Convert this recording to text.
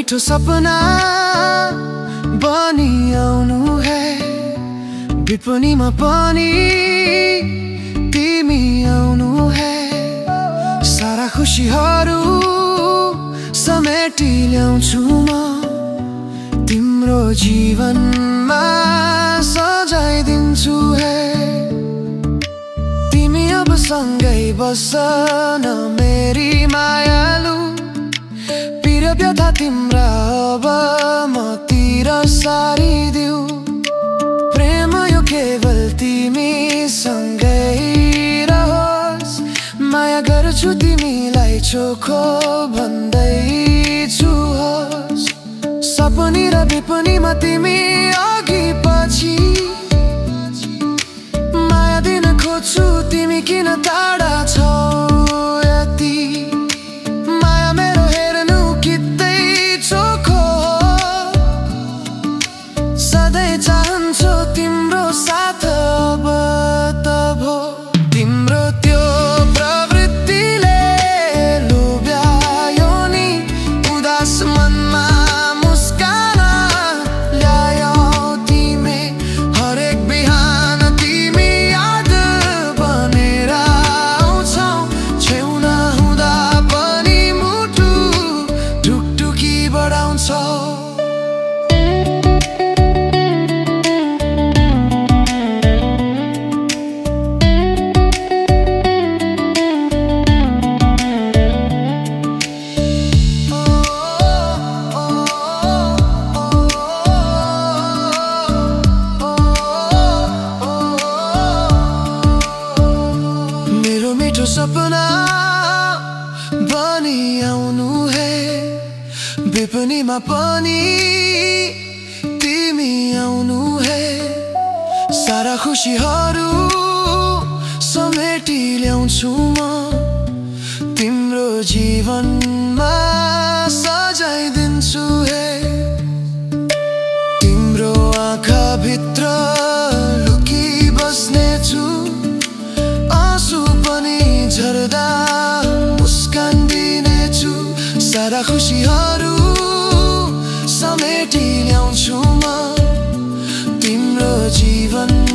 मीठो सपना बनी आउनु है विपनीमा पनि तिमी आउनु है सारा खुशीहरू समेटी ल्याउँछु म तिम्रो जीवनमा सजाइदिन्छु है तिमी अब सँगै बस न मेरी मायालु पिर व्यथा तिम्रा अब मतिर सारिदेऊ प्रेम यो केवल तिमी सँगै रहोस् माया गर्छु तिमीलाई चोखो भन्दैछु होस् सपनी र विपनीमा तिमी अघि पछि माया दिन खोज्छु तिमी किन टाढा छौ यति माया मेरो हेर्नु कित्तै चोखो सधैँ चाहन्छु तिम्रो साथ अब त भो तिम्रो त्यो प्रवृत्तिले लोभ्यायो नि उदास मनमा मुस्कान ल्यायो तिमी हरेक बिहान तिमी याद बनेर आउँछौ छेउ नहुँदा पनि मुटु ढुकढुकी बढाउँछौ सपना बनी आउनु है विपनीमा पनि तिमी आउनु है सारा खुशीहरू समेटी ल्याउँछु म तिम्रो जीवनमा सजाइदिन्छु है तिम्रो आँखा भित्र लुकी बस्नेछु आँसु पनि झर्दा मुस्कान दिनेछु सारा खुशीहरू समेटी ल्याउँछु म तिम्रो जीवन